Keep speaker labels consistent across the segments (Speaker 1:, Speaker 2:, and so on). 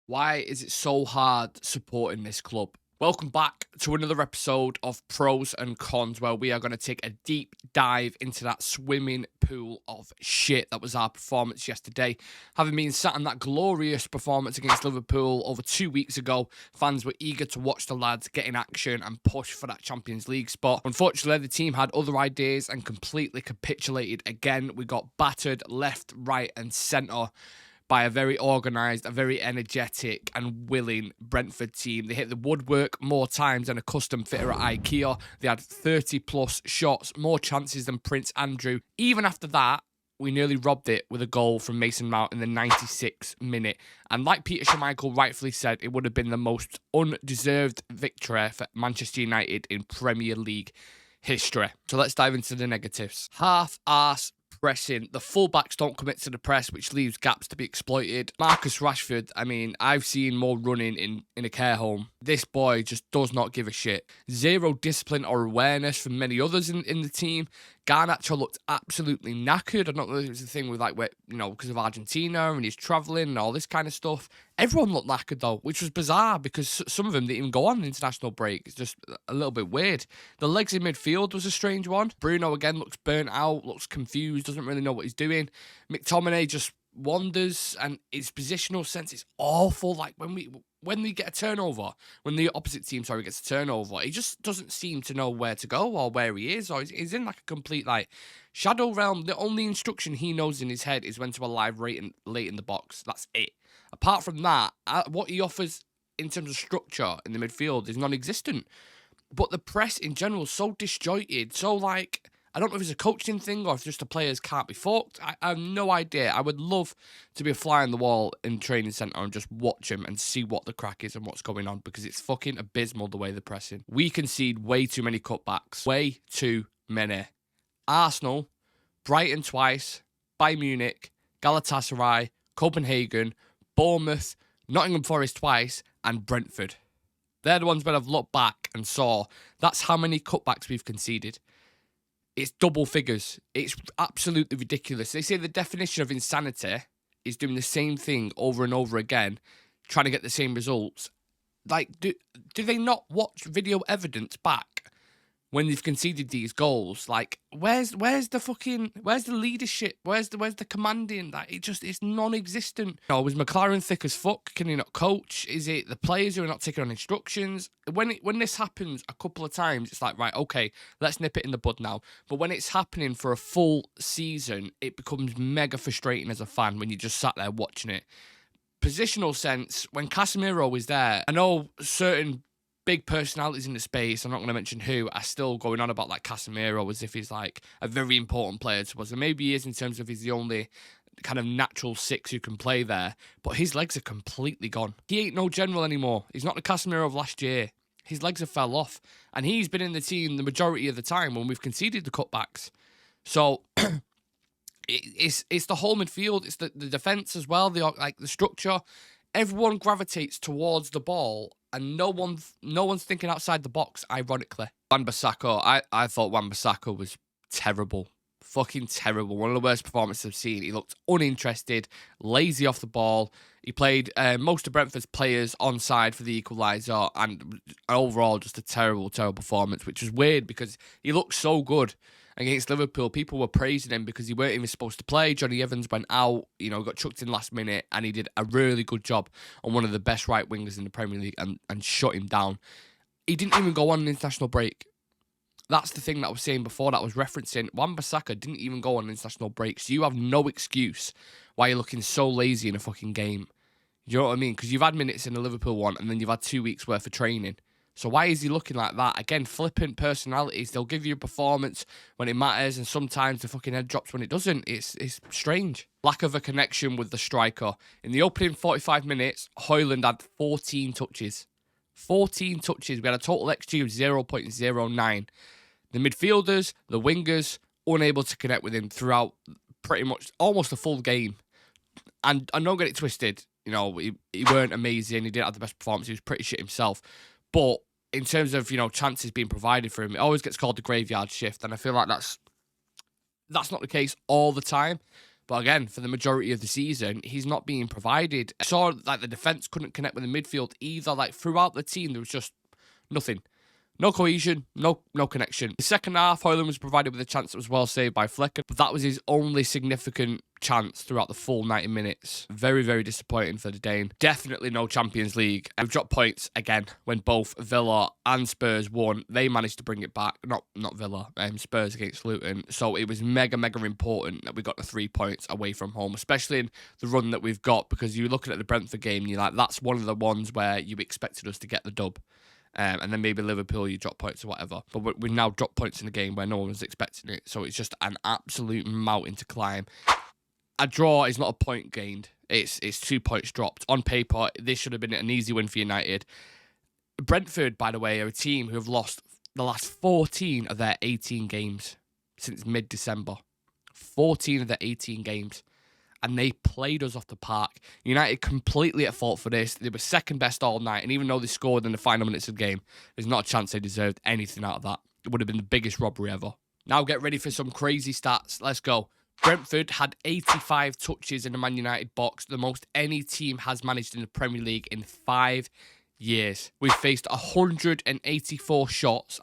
Speaker 1: Why is it so hard supporting this club? Welcome back to another episode of Pros and Cons, where we are going to take a deep dive into that swimming pool of shit that was our performance yesterday. Having been sat in that glorious performance against Liverpool over 2 weeks ago, fans were eager to watch the lads get in action and push for that Champions League spot. Unfortunately, the team had other ideas and completely capitulated again. We got battered left, right and centre by a very organised, a very energetic and willing Brentford team. They hit the woodwork more times than a custom fitter at IKEA. They had 30 plus shots, more chances than Prince Andrew. Even after that, we nearly robbed it with a goal from Mason Mount in the 96th minute. And like Peter Schmeichel rightfully said, it would have been the most undeserved victory for Manchester United in Premier League history. So let's dive into the negatives. Half-arse pressing. The fullbacks don't commit to the press, which leaves gaps to be exploited. Marcus Rashford, I mean, I've seen more running in a care home. This boy just does not give a shit. Zero discipline or awareness from many others in the team. Garnacho looked absolutely knackered. I don't know if it was the thing with, like, where, because of Argentina and he's travelling and all this kind of stuff. Everyone looked knackered, though, which was bizarre because some of them didn't even go on an international break. It's just a little bit weird. The legs in midfield was a strange one. Bruno, again, looks burnt out, looks confused, doesn't really know what he's doing. McTominay just wanders, and his positional sense is awful. Like, when we get a turnover, when the opposite team, gets a turnover, he just doesn't seem to know where to go or where he is, or he's in, like, a complete, like, shadow realm. The only instruction he knows in his head is when to arrive late in the box. That's it. Apart from that, what he offers in terms of structure in the midfield is non-existent. But the press in general is so disjointed, so, like, I don't know if it's a coaching thing or if just the players can't be fucked. I have no idea. I would love to be a fly on the wall in training centre and just watch them and see what the crack is and what's going on, because it's fucking abysmal the way they're pressing. We concede way too many cutbacks. Way too many. Arsenal, Brighton twice, Bayern Munich, Galatasaray, Copenhagen, Bournemouth, Nottingham Forest twice, and Brentford. They're the ones where I've looked back and saw that's how many cutbacks we've conceded. It's double figures. It's absolutely ridiculous. They say the definition of insanity is doing the same thing over and over again, trying to get the same results. Like, do they not watch video evidence back when they've conceded these goals? Like, where's the leadership? Where's the commanding? That it's non-existent. Was McLaren thick as fuck? Can he not coach? Is it the players who are not taking on instructions? When this happens a couple of times, it's like, right, okay, let's nip it in the bud now. But when it's happening for a full season, it becomes mega frustrating as a fan when you just sat there watching it. Positional sense, when Casemiro was there, I know certain big personalities in the space, I'm not going to mention who, are still going on about, like, Casemiro as if he's, like, a very important player to us. And maybe he is in terms of he's the only kind of natural six who can play there, but his legs are completely gone. He ain't no general anymore. He's not the Casemiro of last year. His legs have fell off, and he's been in the team the majority of the time when we've conceded the cutbacks. So it's the whole midfield, it's the defence as well, the structure. Everyone gravitates towards the ball, and no one's thinking outside the box, ironically. Wan-Bissaka, I thought Wan-Bissaka was terrible. Fucking terrible. One of the worst performances I've seen. He looked uninterested, lazy off the ball. He played most of Brentford's players onside for the equaliser, and overall just a terrible, terrible performance, which was weird because he looked so good against Liverpool. People were praising him because he weren't even supposed to play. Johnny Evans went out, got chucked in last minute, and he did a really good job on one of the best right wingers in the Premier League and shut him down. He didn't even go on an international break. That's the thing that I was saying before that I was referencing. Wan-Bissaka didn't even go on an international break, so you have no excuse why you're looking so lazy in a fucking game. You know what I mean? Because you've had minutes in the Liverpool one, and then you've had 2 weeks worth of training. So why is he looking like that? Again, flippant personalities. They'll give you a performance when it matters, and sometimes the fucking head drops when it doesn't. It's strange. Lack of a connection with the striker. In the opening 45 minutes, Højlund had 14 touches. 14 touches. We had a total XG of 0.09. The midfielders, the wingers, unable to connect with him throughout pretty much almost a full game. And don't get it twisted. He weren't amazing. He didn't have the best performance. He was pretty shit himself. But in terms of, chances being provided for him, it always gets called the graveyard shift. And I feel like that's not the case all the time. But again, for the majority of the season, he's not being provided. I saw like the defence couldn't connect with the midfield either. Like throughout the team, there was just nothing. No cohesion, no connection. The second half, Højlund was provided with a chance that was well saved by Flecken, but that was his only significant chance throughout the full 90 minutes. Very, very disappointing for the Dane. Definitely no Champions League. We've dropped points again when both Villa and Spurs won. They managed to bring it back. Not Villa, Spurs against Luton. So it was mega, mega important that we got the 3 points away from home, especially in the run that we've got, because you're looking at the Brentford game and you're like, that's one of the ones where you expected us to get the dub. And then maybe Liverpool, you drop points or whatever. But we now drop points in a game where no one was expecting it. So it's just an absolute mountain to climb. A draw is not a point gained. It's 2 points dropped. On paper, this should have been an easy win for United. Brentford, by the way, are a team who have lost the last 14 of their 18 games since mid-December. 14 of their 18 games. And they played us off the park. United completely at fault for this. They were second best all night. And even though they scored in the final minutes of the game, there's not a chance they deserved anything out of that. It would have been the biggest robbery ever. Now get ready for some crazy stats. Let's go. Brentford had 85 touches in the Man United box, the most any team has managed in the Premier League in 5 years. We've faced 184 shots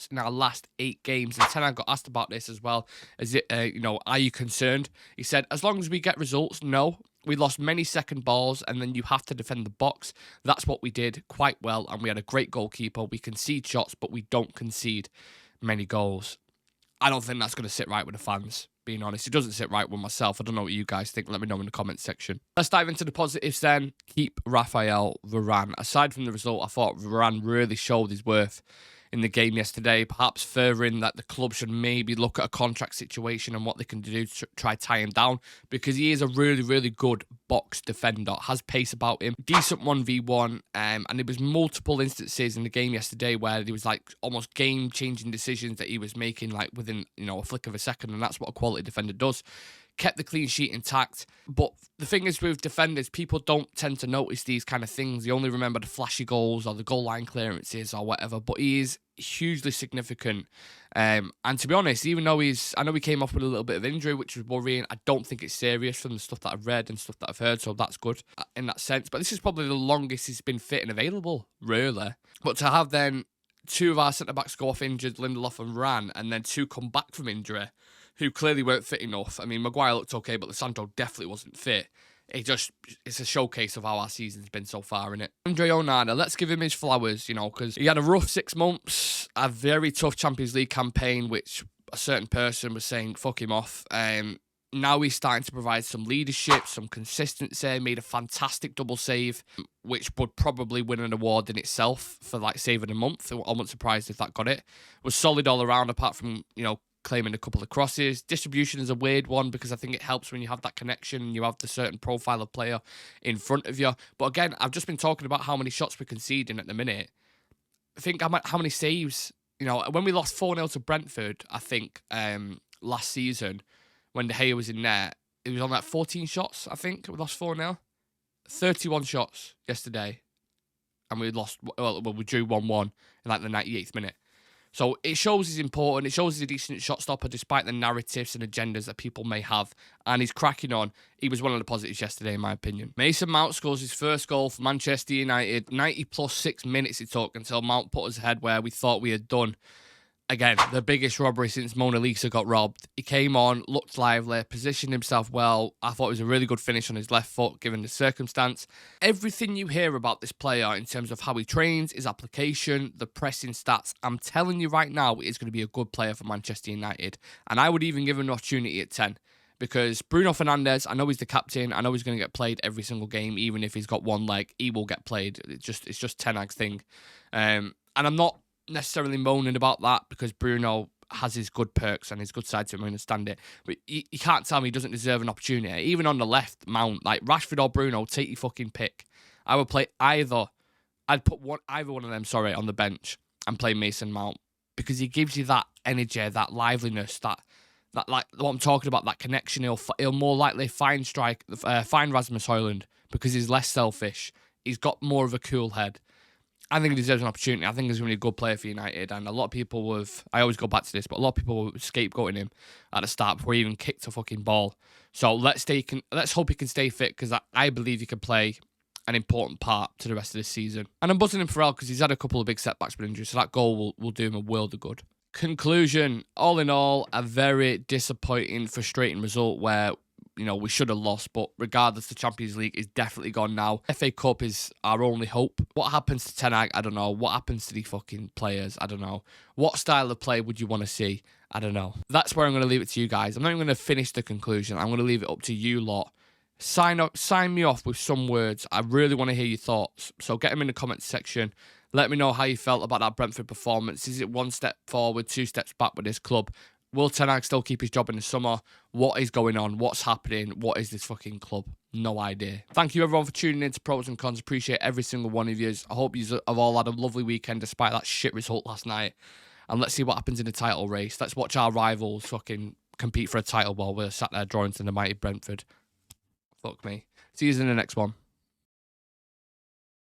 Speaker 1: in our last 8 games. And Ten Hag got asked about this as well. Is it, are you concerned? He said, as long as we get results, no. We lost many second balls and then you have to defend the box. That's what we did quite well. And we had a great goalkeeper. We concede shots, but we don't concede many goals. I don't think that's going to sit right with the fans, being honest. It doesn't sit right with myself. I don't know what you guys think. Let me know in the comments section. Let's dive into the positives then. Keep Raphael Varane. Aside from the result, I thought Varane really showed his worth in the game yesterday, perhaps furthering that the club should maybe look at a contract situation and what they can do to try tie him down, because he is a really, really good box defender, has pace about him, decent 1v1, and there was multiple instances in the game yesterday where there was like almost game-changing decisions that he was making like within, a flick of a second, and that's what a quality defender does. Kept the clean sheet intact. But the thing is with defenders, people don't tend to notice these kind of things. They only remember the flashy goals or the goal line clearances or whatever. But he is hugely significant. And to be honest, even though I know he came off with a little bit of injury, which was worrying, I don't think it's serious from the stuff that I've read and stuff that I've heard. So that's good in that sense. But this is probably the longest he's been fit and available, really. But to have then 2 of our centre-backs go off injured, Lindelof and Varane, and then 2 come back from injury, who clearly weren't fit enough. I mean, Maguire looked okay, but Lissandro definitely wasn't fit. It's a showcase of how our season's been so far, innit? Andre Onana, let's give him his flowers, because he had a rough 6 months, a very tough Champions League campaign, which a certain person was saying, fuck him off. Now he's starting to provide some leadership, some consistency, made a fantastic double save, which would probably win an award in itself for like save of the month. I wasn't surprised if that got it. Was solid all around, apart from, claiming a couple of crosses. Distribution is a weird one because I think it helps when you have that connection and you have the certain profile of player in front of you. But again, I've just been talking about how many shots we're conceding at the minute. Think how many saves, when we lost 4-0 to Brentford, I think, last season, when De Gea was in there, it was on like 14 shots, I think. We lost 4-0. 31 shots yesterday. And we we drew 1-1 in like the 98th minute. So it shows he's important. It shows he's a decent shot stopper despite the narratives and agendas that people may have. And he's cracking on. He was one of the positives yesterday, in my opinion. Mason Mount scores his first goal for Manchester United. 90 plus 6 minutes it took until Mount put us ahead where we thought we had done. Again, the biggest robbery since Mona Lisa got robbed. He came on, looked lively, positioned himself well. I thought it was a really good finish on his left foot, given the circumstance. Everything you hear about this player in terms of how he trains, his application, the pressing stats, I'm telling you right now, he's going to be a good player for Manchester United. And I would even give him an opportunity at 10. Because Bruno Fernandes, I know he's the captain. I know he's going to get played every single game, even if he's got one leg, he will get played. It's just Ten Hag's thing. And I'm not necessarily moaning about that because Bruno has his good perks and his good side to him. I understand it, but you can't tell me he doesn't deserve an opportunity. Even on the left, Mount, like Rashford or Bruno, take your fucking pick. I would play either. I'd put either one of them, on the bench and play Mason Mount because he gives you that energy, that liveliness, that like what I'm talking about, that connection. He'll more likely find Rasmus Højlund because he's less selfish. He's got more of a cool head. I think he deserves an opportunity. I think he's going to be a good player for United. And a lot of people have, I always go back to this, but a lot of people were scapegoating him at the start before he even kicked a fucking ball. So let's hope he can stay fit, because I believe he can play an important part to the rest of this season. And I'm buzzing him for El because he's had a couple of big setbacks with injury, so that goal will do him a world of good. Conclusion, all in all, a very disappointing, frustrating result where, you know, we should have lost, but regardless, the Champions League is definitely gone now. FA Cup is our only hope. What happens to Ten Hag? I don't know. What happens to the fucking players? I don't know. What style of play would you want to see? I don't know. That's where I'm going to leave it to you guys. I'm not even going to finish the conclusion. I'm going to leave it up to you lot. Sign me off with some words. I really want to hear your thoughts. So get them in the comments section. Let me know how you felt about that Brentford performance. Is it one step forward, two steps back with this club? Will Ten Hag still keep his job in the summer? What is going on? What's happening? What is this fucking club? No idea. Thank you everyone for tuning in to Pros and Cons. Appreciate every single one of you. I hope you have all had a lovely weekend despite that shit result last night. And let's see what happens in the title race. Let's watch our rivals fucking compete for a title while we're sat there drawing to the mighty Brentford. Fuck me. See you in the next one.